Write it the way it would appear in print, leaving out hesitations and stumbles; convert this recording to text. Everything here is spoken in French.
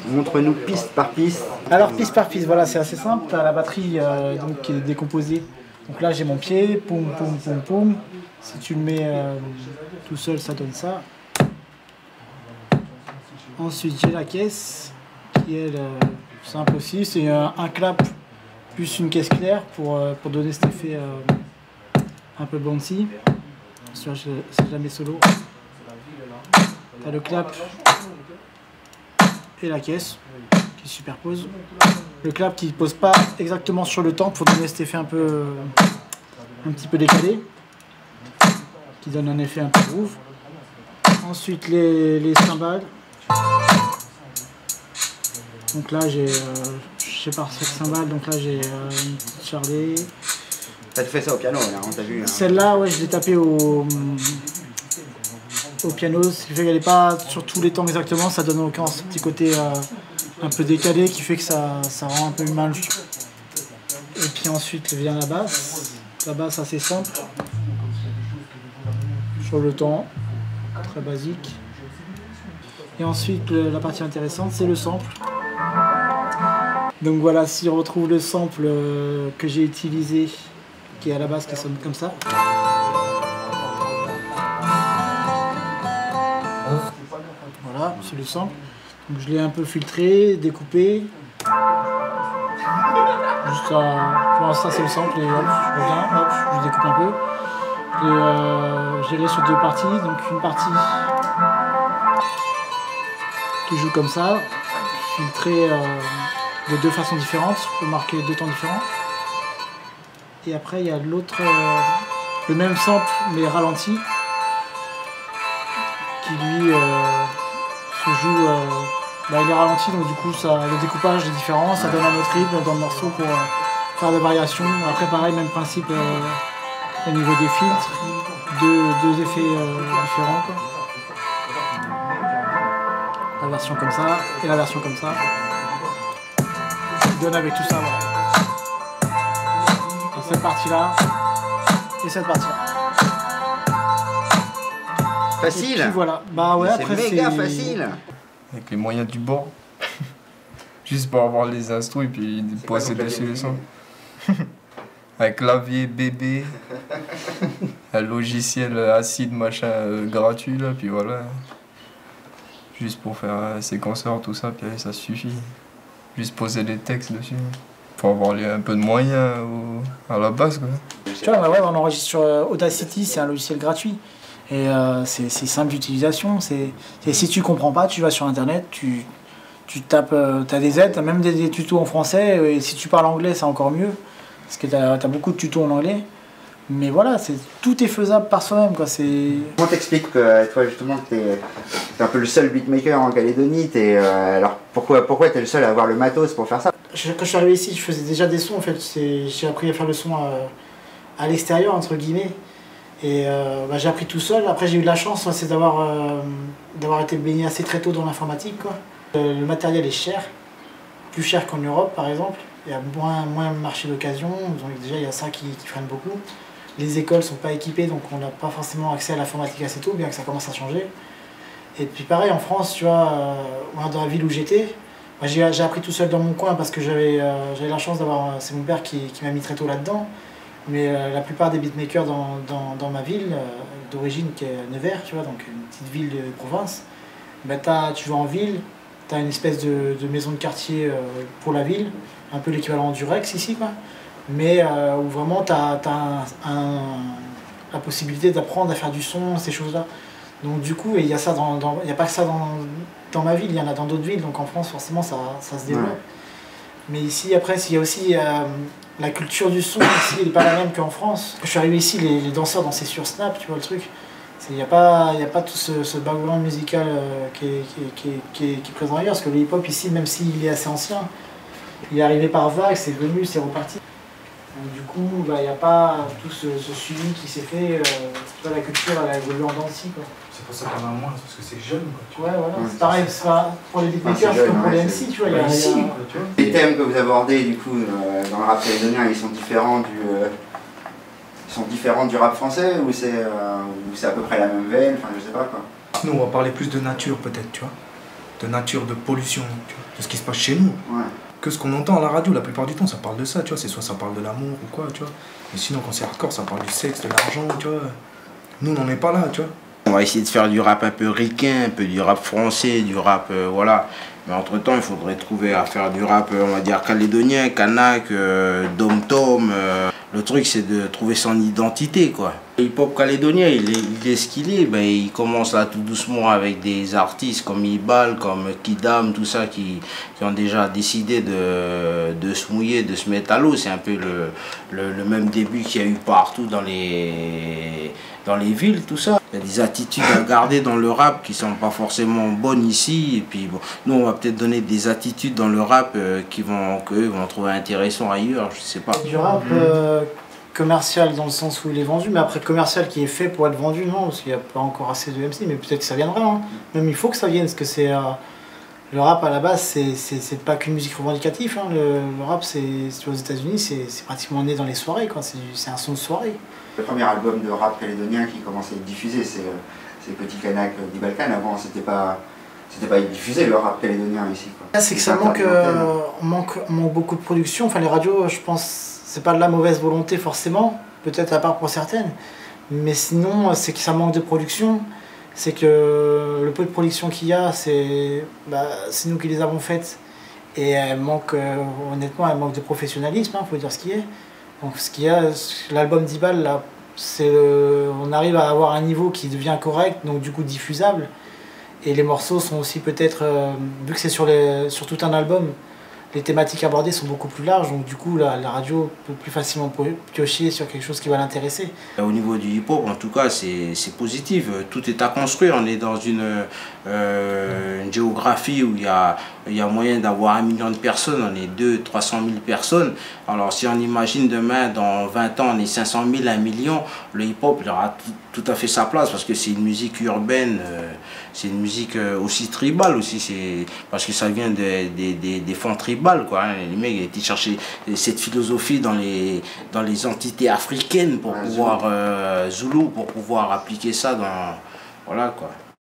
Montre-nous piste par piste. Alors piste par piste, voilà, c'est assez simple. Tu as la batterie donc, qui est décomposée. Donc là j'ai mon pied, poum poum poum poum. Si tu le mets tout seul, ça donne ça. Ensuite j'ai la caisse qui est simple aussi. C'est un clap plus une caisse claire pour donner cet effet un peu bouncy. Si jamais solo. Tu as le clap et la caisse qui se superpose. Le clap qui ne pose pas exactement sur le temple pour donner cet effet un petit peu décalé, qui donne un effet un peu groove. Ensuite les cymbales. Donc là j'ai, je sais pas cette cymbale, donc là j'ai une petite Charlie. T'as fait ça au piano là, on t'a vu. Hein. Celle-là, ouais, je l'ai tapée au piano, ce qui fait qu'elle n'est pas sur tous les temps exactement, ça donne encore ce petit côté un peu décalé qui fait que ça rend un peu mal. Et puis ensuite vient la basse assez simple, sur le temps, très basique. Et ensuite la partie intéressante c'est le sample. Donc voilà, si on retrouve le sample que j'ai utilisé, qui est à la base qui sonne comme ça. Voilà, c'est le sample. Donc je l'ai un peu filtré, découpé. Juste pour l'instant c'est le sample et hop, je reviens, hop, je découpe un peu. Je l'ai sur deux parties, donc une partie qui joue comme ça, filtré de deux façons différentes, je peux marquer deux temps différents. Et après il y a l'autre, le même sample mais ralenti, qui lui se joue, il est ralenti donc du coup le découpage est différent, ça donne un autre rythme dans le morceau pour faire des variations. Après pareil, même principe au niveau des filtres, deux effets différents quoi. La version comme ça et la version comme ça, qui donne avec tout ça voilà. Cette partie là et cette partie là. Facile. Puis, voilà. Bah ouais, après c'est méga facile. Avec les moyens du bord. Juste pour avoir les instrus et puis poser dessus les sons. Un clavier bébé. Un logiciel acide machin gratuit là, puis voilà. Juste pour faire un séquenceur, tout ça, puis ça suffit. Juste poser les textes dessus. Faut avoir un peu de moyens à la base quoi. Tu vois, bah ouais, on enregistre sur Audacity, c'est un logiciel gratuit. Et c'est simple d'utilisation. Si tu comprends pas, tu vas sur internet, tu tapes, t'as des aides, t'as même des tutos en français. Et si tu parles anglais, c'est encore mieux. Parce que t'as beaucoup de tutos en anglais. Mais voilà, tout est faisable par soi-même quoi. Comment t'expliques que toi justement t'es un peu le seul beatmaker en Calédonie, alors pourquoi t'es le seul à avoir le matos pour faire ça? Quand je suis arrivé ici, je faisais déjà des sons en fait. J'ai appris à faire le son à l'extérieur entre guillemets. Et j'ai appris tout seul. Après j'ai eu de la chance, c'est d'avoir été baigné assez très tôt dans l'informatique quoi. Le matériel est cher, plus cher qu'en Europe par exemple. Il y a moins de marché d'occasion, donc déjà il y a ça qui freine beaucoup. Les écoles sont pas équipées, donc on n'a pas forcément accès à l'informatique assez tôt, bien que ça commence à changer. Et puis pareil en France, tu vois, dans la ville où j'étais, j'ai appris tout seul dans mon coin parce que j'avais la chance d'avoir, c'est mon père qui m'a mis très tôt là-dedans. Mais la plupart des beatmakers dans ma ville, d'origine qui est Nevers, tu vois, donc une petite ville de province, tu vas en ville, tu as une espèce de maison de quartier pour la ville, un peu l'équivalent du Rex ici, quoi. Mais où vraiment tu as la possibilité d'apprendre à faire du son, ces choses-là. Donc du coup, il y a ça il n'y a pas que ça dans ma ville, il y en a dans d'autres villes, donc en France forcément ça se développe. Ouais. Mais ici, après, il y a aussi la culture du son, ici, n'est pas la même qu'en France. Quand je suis arrivé ici, les danseurs dansaient sur Snap, tu vois le truc. Il n'y a pas tout ce background musical qui est présent ailleurs, parce que le hip-hop ici, même s'il est assez ancien, il est arrivé par vagues, c'est venu, c'est reparti. Donc, du coup, il n'y a pas tout ce suivi qui s'est fait, la culture elle a évolué en dents ici. C'est pour ça qu'on a moins, parce que c'est jeune. Quoi, ouais, voilà. C'est pareil, pour les beatmakers, c'est comme pour les MC, tu vois. Les thèmes que vous abordez, du coup, dans le rap calédonien, ils sont différents du rap français, ou c'est à peu près la même veine, enfin je sais pas quoi. Nous on va parler plus de nature peut-être, tu vois. de nature, de pollution, tu vois, de ce qui se passe chez nous. Ouais. Que ce qu'on entend à la radio, la plupart du temps, ça parle de ça, tu vois. C'est soit ça parle de l'amour ou quoi, tu vois. Mais sinon, quand c'est hardcore, ça parle du sexe, de l'argent, tu vois. Nous, on n'en est pas là, tu vois. On va essayer de faire du rap un peu ricain, un peu du rap français, du rap, voilà. Mais entre-temps, il faudrait trouver à faire du rap, on va dire, calédonien, kanak, dom-tom. Le truc, c'est de trouver son identité, quoi. Le hip-hop calédonien, il est ce qu'il est. Ben, il commence là tout doucement avec des artistes comme Ibal, comme Kidam, tout ça, qui ont déjà décidé de se mouiller, de se mettre à l'eau. C'est un peu le même début qu'il y a eu partout dans les villes, tout ça. Il y a des attitudes à garder dans le rap qui sont pas forcément bonnes ici. Et puis bon, nous, on va peut-être donner des attitudes dans le rap qu'eux vont trouver intéressant ailleurs, je sais pas. Du rap commercial dans le sens où il est vendu, mais après commercial qui est fait pour être vendu, non, parce qu'il n'y a pas encore assez de MC, mais peut-être que ça viendra. Hein. Même il faut que ça vienne, parce que c'est le rap à la base, c'est pas qu'une musique revendicative. Hein. Le rap, c'est aux États-Unis, c'est pratiquement né dans les soirées, quoi. C'est un son de soirée. Le premier album de rap calédonien qui commençait à être diffusé, c'est Petit Kanak du Balkan. Avant, c'était pas diffusé le rap calédonien ici. C'est que ça manque beaucoup de production. Enfin, les radios, je pense, c'est pas de la mauvaise volonté forcément, peut-être à part pour certaines, mais sinon, c'est que ça manque de production. C'est que le peu de production qu'il y a, c'est nous qui les avons faites. Et elle manque, honnêtement, elle manque de professionnalisme, hein, faut dire ce qui est. Donc, ce qu'il y a, l'album d'Ibal, là, on arrive à avoir un niveau qui devient correct, donc du coup diffusable. Et les morceaux sont aussi peut-être, vu que c'est sur tout un album, les thématiques abordées sont beaucoup plus larges, donc du coup la radio peut plus facilement piocher sur quelque chose qui va l'intéresser. Au niveau du hip-hop, en tout cas, c'est positif. Tout est à construire. On est dans une géographie où il y a moyen d'avoir 1 million de personnes. On est 200 000 à 300 000 personnes. Alors si on imagine demain, dans 20 ans, on est 500 000 à 1 million, le hip-hop il aura tout à fait sa place parce que c'est une musique urbaine, c'est une musique aussi tribale aussi, parce que ça vient des fonds tribales, quoi. Hein. Les mecs étaient chercher cette philosophie dans les entités africaines pour pouvoir Zoulou, pour pouvoir appliquer ça dans, voilà, quoi.